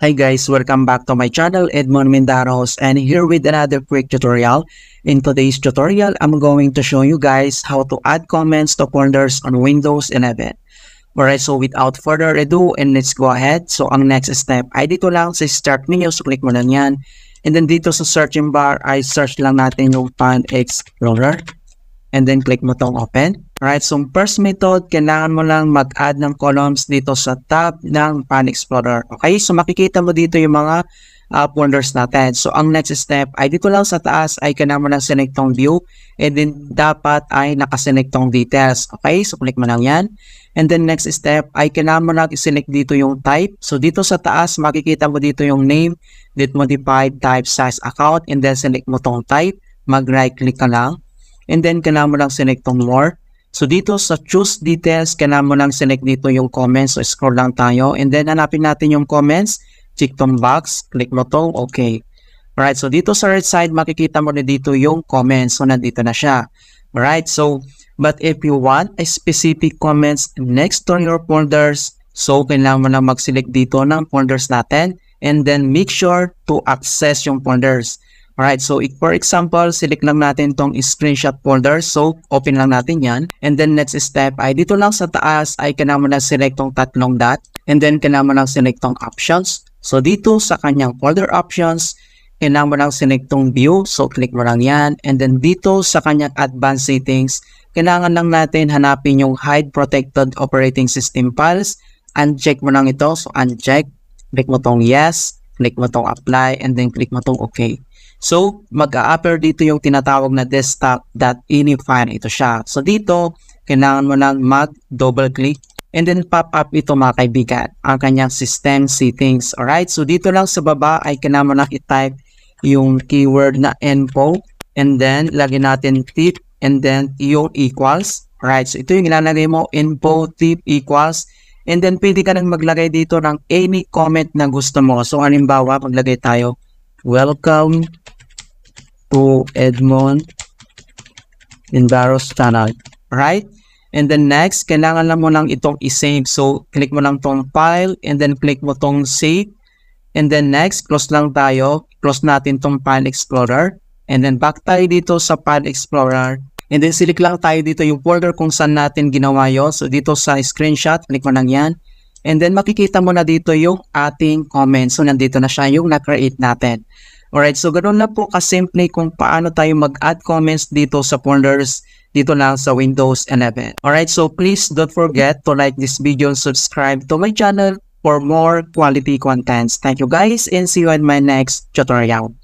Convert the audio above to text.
Hi guys, welcome back to my channel, Edmond Mendaros, and here with another quick tutorial. In today's tutorial, I'm going to show you guys how to add comments to folders on Windows 11. Alright, so without further ado, and let's go ahead. So ang next step ay dito lang sa start menu, so click mo lang yan. And then dito sa searching bar ay search lang natin yung File Explorer. And then click mo tong open. Alright, so first method, kailangan mo lang mag-add ng columns dito sa tab ng File Explorer. Okay, so makikita mo dito yung mga folders natin. So ang next step ay dito lang sa taas ay kailangan mo lang select tong view. And then dapat ay nakaselect tong details. Okay, so click mo lang yan. And then next step ay kailangan mo lang i-select dito yung type. So dito sa taas makikita mo dito yung name, date modified, type, size, account. And then select mo tong type. Mag-right click ka lang. And then kailangan mo lang select tong more. So dito sa choose details, kailangan mo lang select dito yung comments. So scroll lang tayo. And then hanapin natin yung comments. Check tong box. Click mo tong okay. Alright, so dito sa right side, makikita mo na dito yung comments. So nandito na siya. Alright, so but if you want a specific comments next to your folders, so kailangan mo lang mag-select dito ng folders natin. And then make sure to access yung folders. Alright, so for example, select lang natin tong screenshot folder. So, open lang natin yan. And then next step ay dito lang sa taas ay kailangan mo lang select tong tatlong dot. And then kailangan mo lang select tong options. So, dito sa kanyang folder options, kailangan mo lang select tong view. So, click mo lang yan. And then dito sa kanyang advanced settings, kailangan lang natin hanapin yung hide protected operating system files. Uncheck mo lang ito. So, uncheck. Click mo tong yes. Click mo tong apply. And then click mo tong okay. So, mag-a-appear dito yung tinatawag na desktop.ini file. Ito siya. So, dito, kailangan mo lang mag-double click and then pop up ito mga kaibigan, ang kanyang system settings. Alright? So, dito lang sa baba ay kailangan mo lang i-type yung keyword na info and then lagyan natin tip and then yung equals. Alright? So, ito yung ilalagay mo, info, tip, equals. And then, pwede ka nang maglagay dito ng any comment na gusto mo. So, halimbawa, maglagay tayo, welcome to Edmond Mendaros channel. Right? And then next, kailangan lang mo lang itong i-save. So, click mo lang tong file and then click mo tong save. And then next, close lang tayo. Close natin tong File Explorer. And then back tayo dito sa File Explorer. And then select lang tayo dito yung folder kung saan natin ginawa yun. So, dito sa screenshot, click mo lang yan. And then makikita mo na dito yung ating comment. So, nandito na siya yung na-create natin. Alright, so ganoon lang po kasimple kung paano tayo mag-add comments dito sa folders dito lang sa Windows 11. Alright, so please don't forget to like this video and subscribe to my channel for more quality contents. Thank you guys and see you in my next tutorial.